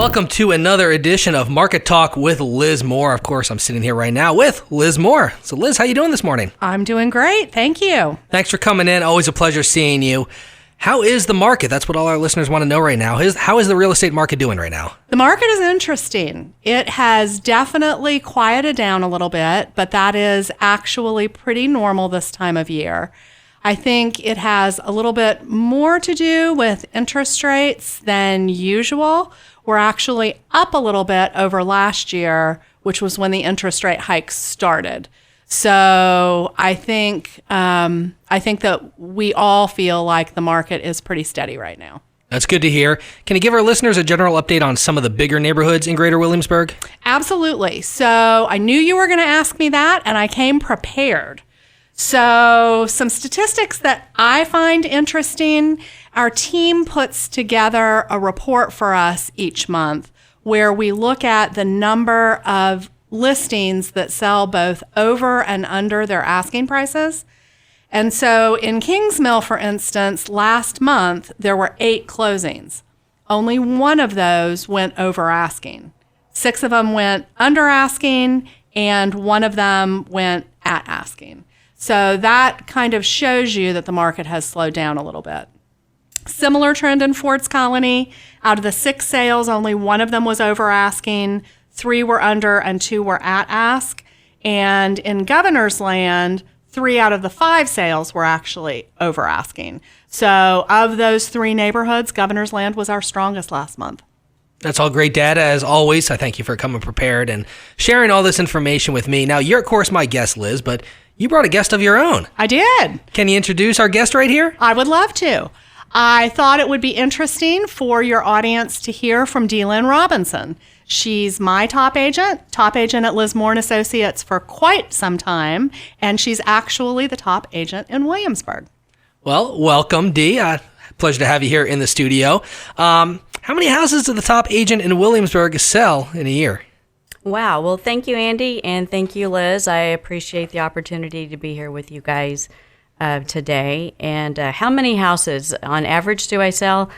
Welcome to another edition of Market Talk with Liz Moore. Of course, I'm sitting here right now with Liz Moore. So Liz, how you doing this morning? I'm doing great. Thank you. Thanks for coming in. Always a pleasure seeing you. How is the market? That's what all our listeners want to know right now. How is the real estate market doing right now? The market is interesting. It has definitely quieted down a little bit, but that is actually pretty normal this time of year. I think it has a little bit more to do with interest rates than usual. We're actually up a little bit over last year, which was when the interest rate hikes started. So I think that we all feel like the market is pretty steady right now. That's good to hear. Can you give our listeners a general update on some of the bigger neighborhoods in Greater Williamsburg? Absolutely. So I knew you were going to ask me that, and I came prepared. So some statistics that I find interesting, our team puts together a report for us each month where we look at the number of listings that sell both over and under their asking prices. And so in Kingsmill, for instance, last month, there were 8 closings. Only one of those went over asking. 6 of them went under asking, and one of them went at asking. So that kind of shows you that the market has slowed down a little bit. Similar trend in Ford's Colony. Out of the 6 sales, only one of them was over asking, 3 were under, and 2 were at ask. And in Governor's Land, 3 out of the 5 sales were actually over asking. So of those 3 neighborhoods, Governor's Land was our strongest last month. That's all great data, as always. I thank you for coming prepared and sharing all this information with me. Now, you're, of course, my guest, Liz, but you brought a guest of your own. I did. Can you introduce our guest right here? I would love to. I thought it would be interesting for your audience to hear from Deelyn Robinson. She's my top agent at Liz Moore & Associates for quite some time, and she's actually the top agent in Williamsburg. Well, welcome, Dee. Pleasure to have you here in the studio. How many houses does the top agent in Williamsburg sell in a year? Wow. Well, thank you, Andy, and thank you, Liz. I appreciate the opportunity to be here with you guys today. And how many houses on average do I sell?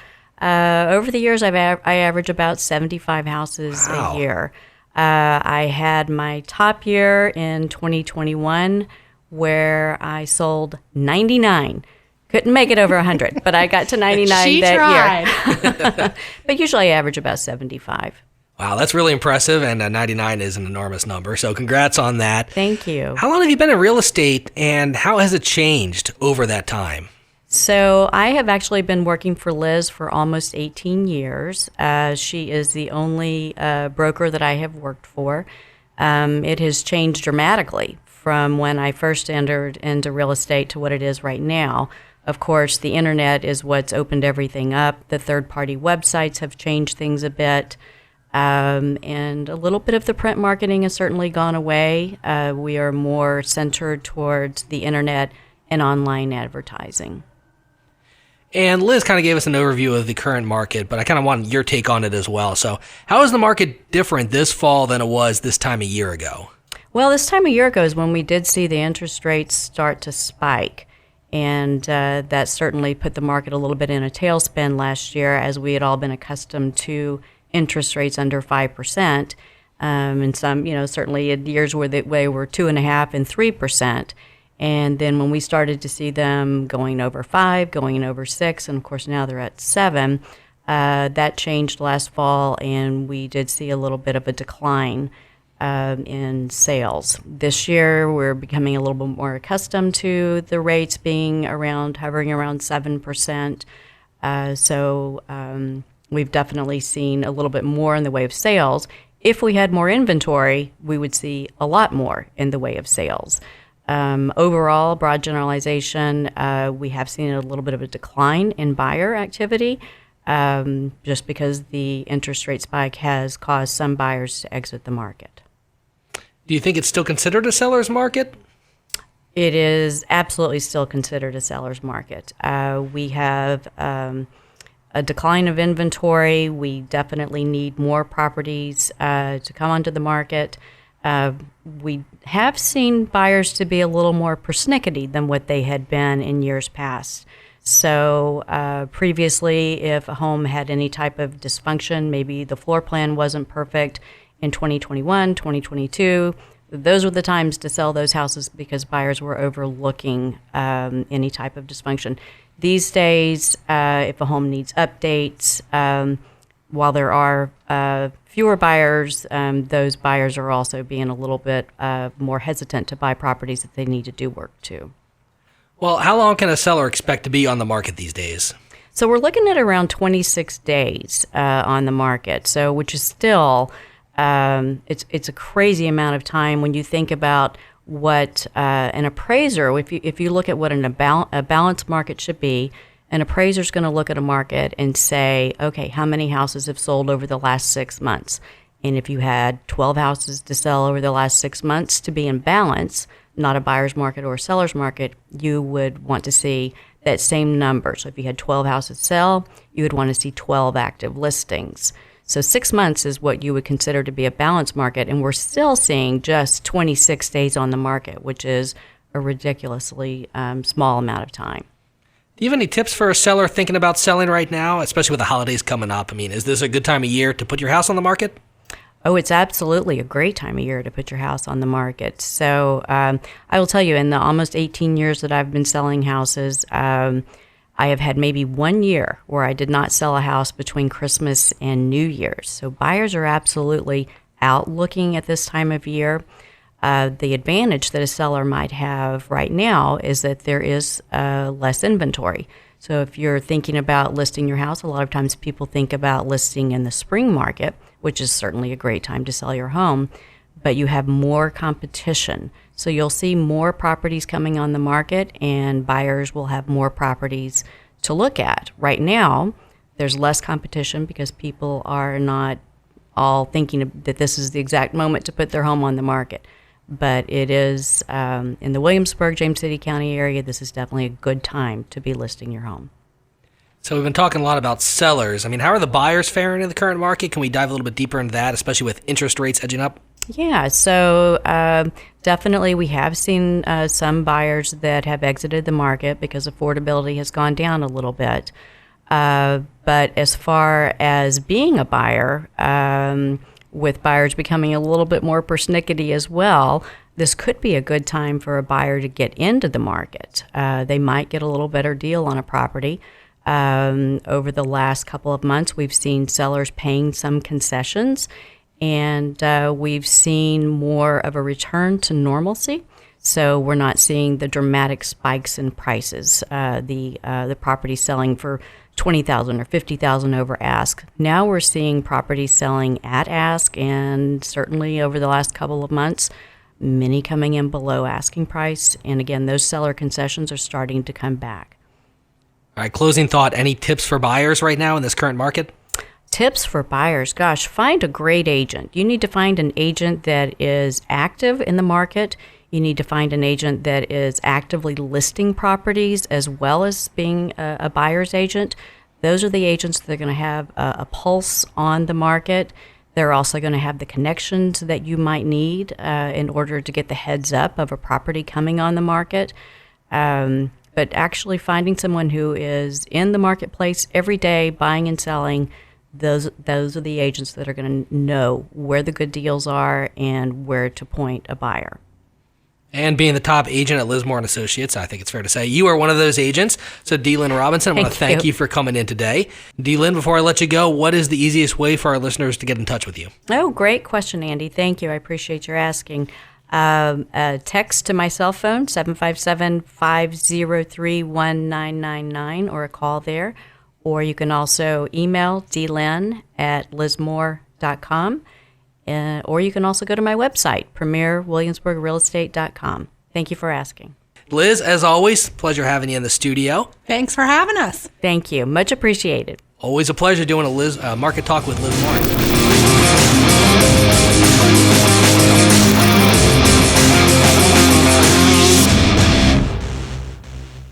Over the years, I average about 75 houses a year. I had my top year in 2021 where I sold 99. Couldn't make it over 100, but I got to 99 that year. But usually I average about 75. Wow, that's really impressive, and 99 is an enormous number, so congrats on that. Thank you. How long have you been in real estate, and how has it changed over that time? So I have actually been working for Liz for almost 18 years. She is the only broker that I have worked for. It has changed dramatically from when I first entered into real estate to what it is right now. Of course, the internet is what's opened everything up. The third-party websites have changed things a bit. And a little bit of the print marketing has certainly gone away. We are more centered towards the internet and online advertising. And Liz kind of gave us an overview of the current market, but I kind of want your take on it as well. So how is the market different this fall than it was this time a year ago? Well, this time a year ago is when we did see the interest rates start to spike. And that certainly put the market a little bit in a tailspin last year, as we had all been accustomed to interest rates under 5%. And some, certainly in years where they were 2.5% and 3%. And then when we started to see them going over 5, going over 6, and of course now they're at 7, that changed last fall, and we did see a little bit of a decline in sales. This year we're becoming a little bit more accustomed to the rates being hovering around 7%. So we've definitely seen a little bit more in the way of sales. If we had more inventory, we would see a lot more in the way of sales. Overall, broad generalization, we have seen a little bit of a decline in buyer activity, just because the interest rate spike has caused some buyers to exit the market. Do you think it's still considered a seller's market? It is absolutely still considered a seller's market. We have a decline of inventory. We definitely need more properties to come onto the market. We have seen buyers to be a little more persnickety than what they had been in years past. So previously, if a home had any type of dysfunction, maybe the floor plan wasn't perfect in 2021, 2022, those were the times to sell those houses because buyers were overlooking any type of dysfunction. These days, if a home needs updates, while there are fewer buyers, those buyers are also being a little bit more hesitant to buy properties that they need to do work to. Well, how long can a seller expect to be on the market these days? So we're looking at around 26 days on the market, so which is still it's a crazy amount of time when you think about what an appraiser, if you look at what a balanced market should be, an appraiser is going to look at a market and say, okay, how many houses have sold over the last 6 months? And if you had 12 houses to sell over the last 6 months to be in balance, not a buyer's market or a seller's market, you would want to see that same number. So if you had 12 houses sell, you would want to see 12 active listings. So 6 months is what you would consider to be a balanced market, and we're still seeing just 26 days on the market, which is a ridiculously small amount of time. Do you have any tips for a seller thinking about selling right now, especially with the holidays coming up? I mean, is this a good time of year to put your house on the market? Oh, it's absolutely a great time of year to put your house on the market. So I will tell you, in the almost 18 years that I've been selling houses, I have had maybe 1 year where I did not sell a house between Christmas and New Year's. So buyers are absolutely out looking at this time of year. The advantage that a seller might have right now is that there is less inventory. So if you're thinking about listing your house, a lot of times people think about listing in the spring market, which is certainly a great time to sell your home, but you have more competition. So you'll see more properties coming on the market, and buyers will have more properties to look at. Right now, there's less competition because people are not all thinking that this is the exact moment to put their home on the market. But it is, in the Williamsburg, James City County area, this is definitely a good time to be listing your home. So we've been talking a lot about sellers. I mean, how are the buyers faring in the current market? Can we dive a little bit deeper into that, especially with interest rates edging up? Yeah, so definitely we have seen some buyers that have exited the market because affordability has gone down a little bit. But as far as being a buyer, with buyers becoming a little bit more persnickety as well, this could be a good time for a buyer to get into the market. They might get a little better deal on a property. Over the last couple of months, we've seen sellers paying some concessions, and we've seen more of a return to normalcy. So we're not seeing the dramatic spikes in prices. The property selling for $20,000 or $50,000 over ask. Now we're seeing properties selling at ask, and certainly over the last couple of months, many coming in below asking price. And again, those seller concessions are starting to come back. All right, closing thought, any tips for buyers right now in this current market? Tips for buyers. Gosh, find a great agent. You need to find an agent that is active in the market. You need to find an agent that is actively listing properties as well as being a buyer's agent. Those are the agents that are going to have a pulse on the market. They're also going to have the connections that you might need in order to get the heads up of a property coming on the market. But actually finding someone who is in the marketplace every day, buying and selling, those are the agents that are going to know where the good deals are and where to point a buyer. And being the top agent at Lismore & Associates, I think it's fair to say you are one of those agents. So Deelyn Robinson, I want to thank you for coming in today. Deelyn, before I let you go, what is the easiest way for our listeners to get in touch with you? Oh, great question, Andy. Thank you. I appreciate your asking. Text to my cell phone, 757-503-1999, or a call there. Or you can also email Deelyn@lismore.com. Or you can also go to my website, premierwilliamsburgrealestate.com. Thank you for asking. Liz, as always, pleasure having you in the studio. Thanks for having us. Thank you. Much appreciated. Always a pleasure doing a Market Talk with Liz Moore.